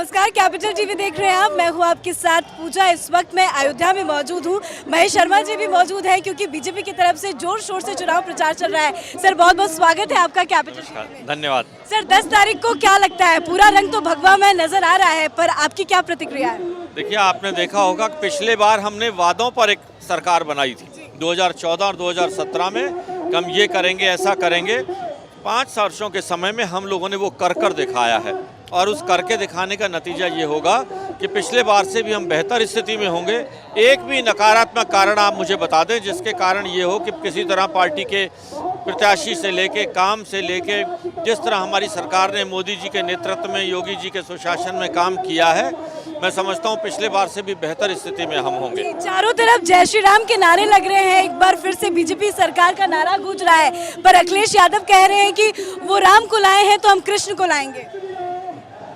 नमस्कार, capital TV देख रहे हैं आप। मैं हूं आपके साथ पूजा। इस वक्त मैं अयोध्या में मौजूद हूं। महेश शर्मा जी भी मौजूद हैं क्योंकि बीजेपी की तरफ से जोर शोर से चुनाव प्रचार चल रहा है। सर, बहुत बहुत स्वागत है आपका कैपिटल टीवी में। धन्यवाद। सर, 10 तारीख को क्या लगता है? पूरा रंग तो भगवा में नजर आ रहा है, पर आपकी क्या प्रतिक्रिया है? देखिए, आपने देखा होगा कि पिछले बार हमने वादों पर एक सरकार बनाई थी 2014 और 2017 में कि हम ये करेंगे, ऐसा करेंगे। 5 वर्षों के समय में हम लोगों ने वो कर दिखाया है और उस करके दिखाने का नतीजा ये होगा कि पिछले बार से भी हम बेहतर स्थिति में होंगे। एक भी नकारात्मक कारण आप मुझे बता दें जिसके कारण ये हो कि किसी तरह पार्टी के प्रत्याशी से लेके काम से लेके जिस तरह हमारी सरकार ने मोदी जी के नेतृत्व में, योगी जी के सुशासन में काम किया है, मैं समझता हूँ पिछले बार से भी बेहतर स्थिति में हम होंगे। चारों तरफ जय श्री राम के नारे लग रहे हैं। एक बार फिर से बीजेपी सरकार का नारा गूंज रहा है, पर अखिलेश यादव कह रहे हैं कि वो राम को लाए हैं तो हम कृष्ण को लाएंगे।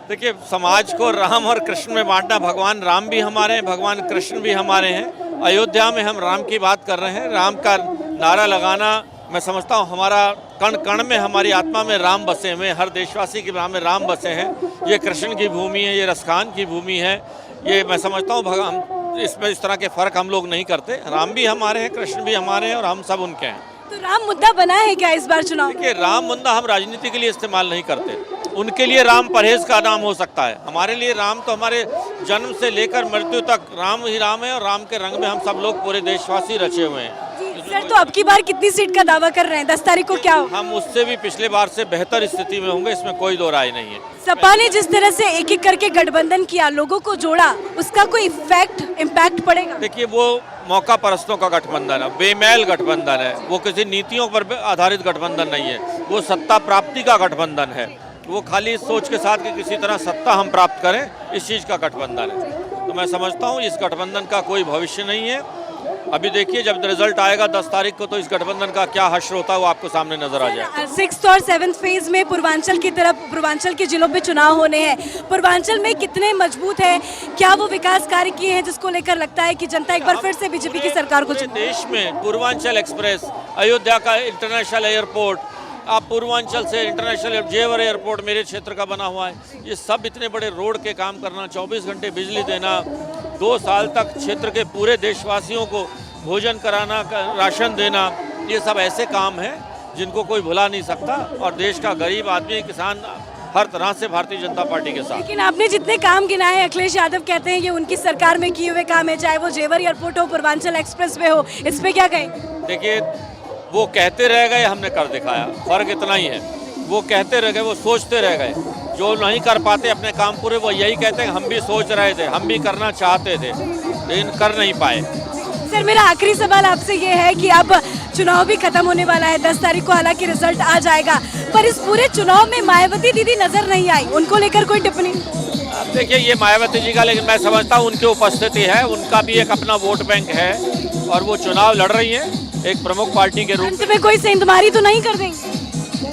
देखिए, समाज को राम और कृष्ण में बांटना, भगवान राम भी हमारे हैं, भगवान कृष्ण भी हमारे हैं। अयोध्या में हम राम की बात कर रहे हैं। राम का नारा लगाना, मैं समझता हूँ हमारा कण कण में, हमारी आत्मा में राम बसे हुए, हर देशवासी के नाम में राम बसे हैं। ये कृष्ण की भूमि है, ये रसखान की भूमि है। ये मैं समझता हूँ भगवान, इसमें इस तरह के फ़र्क हम लोग नहीं करते। राम भी हमारे हैं, कृष्ण भी हमारे हैं और हम सब उनके हैं। तो राम मुद्दा बना है क्या इस बार चुनाव? देखिए, राम मुद्दा हम राजनीति के लिए इस्तेमाल नहीं करते। उनके लिए राम परहेज का नाम हो सकता है, हमारे लिए राम तो हमारे जन्म से लेकर मृत्यु तक राम ही राम है और राम के रंग में हम सब लोग पूरे देशवासी रचे हुए हैं। सर, तो अब की बार कितनी सीट का दावा कर रहे हैं? 10 तारीख को क्या हो? हम उससे भी पिछले बार से बेहतर स्थिति में होंगे, इसमें कोई दो राय नहीं है। सपा ने जिस तरह से एक एक करके गठबंधन किया, लोगों को जोड़ा, उसका कोई इम्पैक्ट पड़ेगा? देखिए, वो मौका परस्तों का गठबंधन है, बेमेल गठबंधन है। वो किसी नीतियों पर आधारित गठबंधन नहीं है, वो सत्ता प्राप्ति का गठबंधन है। वो खाली इस सोच के साथ कि किसी तरह सत्ता हम प्राप्त करें, इस चीज़ का गठबंधन है। तो मैं समझता हूँ इस गठबंधन का कोई भविष्य नहीं है। अभी देखिए, जब रिजल्ट आएगा 10 तारीख को, तो इस गठबंधन का क्या हश्र होता है वो आपको सामने नजर आ जाए। 6th और 7th फेज में पूर्वांचल की तरफ, पूर्वांचल के जिलों पे चुनाव होने हैं। पूर्वांचल में कितने मजबूत है? क्या वो विकास कार्य किए हैं जिसको लेकर लगता है कि जनता एक बार फिर से बीजेपी की सरकार को चुने? देश में पूर्वांचल एक्सप्रेस, अयोध्या का इंटरनेशनल एयरपोर्ट, आप पूर्वांचल से इंटरनेशनल जेवर एयरपोर्ट मेरे क्षेत्र का बना हुआ है। ये सब इतने बड़े रोड के काम करना, 24 घंटे बिजली देना, 2 साल तक क्षेत्र के पूरे देशवासियों को भोजन कराना, राशन देना, ये सब ऐसे काम हैं जिनको कोई भुला नहीं सकता। और देश का गरीब आदमी, किसान हर तरह से भारतीय जनता पार्टी के साथ। लेकिन आपने जितने काम गिनाए, अखिलेश यादव कहते हैं कि उनकी सरकार में किए हुए काम है, चाहे वो जेवर एयरपोर्ट हो, पूर्वांचल एक्सप्रेस वे हो, इस पे क्या कहें? देखिए, वो कहते रह गए, हमने कर दिखाया, फर्क इतना ही है। वो कहते रह गए, वो सोचते रह गए। जो नहीं कर पाते अपने काम पूरे, वो यही कहते हैं हम भी सोच रहे थे, हम भी करना चाहते थे, लेकिन कर नहीं पाए। सर, मेरा आखिरी सवाल आपसे ये है कि अब चुनाव भी खत्म होने वाला है, 10 तारीख को हालांकि रिजल्ट आ जाएगा, पर इस पूरे चुनाव में मायावती दीदी नजर नहीं आई, उनको लेकर कोई टिप्पणी? देखिए, ये मायावती जी का, लेकिन मैं समझता हूँ उनकी उपस्थिति है, उनका भी एक अपना वोट बैंक है और वो चुनाव लड़ रही है एक प्रमुख पार्टी के रूप में। कोई सेंधमारी तो नहीं कर देंगे?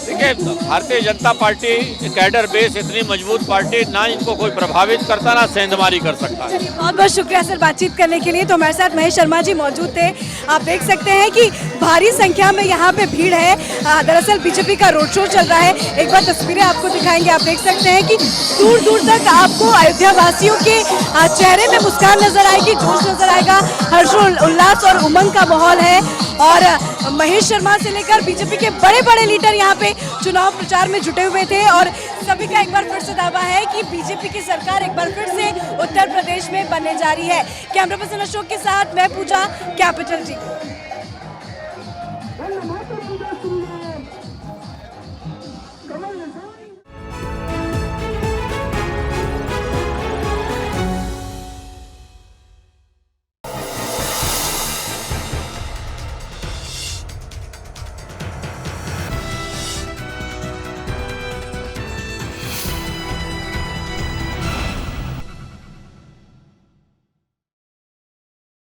देखिए, Bharatiya Janata party cadre base इतनी मजबूत पार्टी, ना इनको कोई प्रभावित करता, ना सेंधमारी कर सकता है। बहुत बहुत शुक्रिया सर बातचीत करने के लिए। तो हमारे साथ महेश शर्मा जी मौजूद थे। आप देख सकते हैं कि भारी संख्या में यहाँ पे भीड़ है। दरअसल बीजेपी का रोड शो चल रहा है। एक बार तस्वीरें आपको दिखाएंगे। आप देख सकते हैं कि दूर दूर तक आपको अयोध्या वासियों के चेहरे में मुस्कान नजर आएगी, जोश नजर आएगा, हर्षोल्लास और उमंग का माहौल है। और महेश शर्मा से लेकर बीजेपी के बड़े बड़े लीडर यहाँ पे चुनाव प्रचार में जुटे हुए थे और सभी का एक बार फिर से दावा है कि बीजेपी की सरकार एक बार फिर से उत्तर प्रदेश में बनने जा रही है। कैमरा पर्सन अशोक के साथ मैं पूजा, कैपिटल टीवी।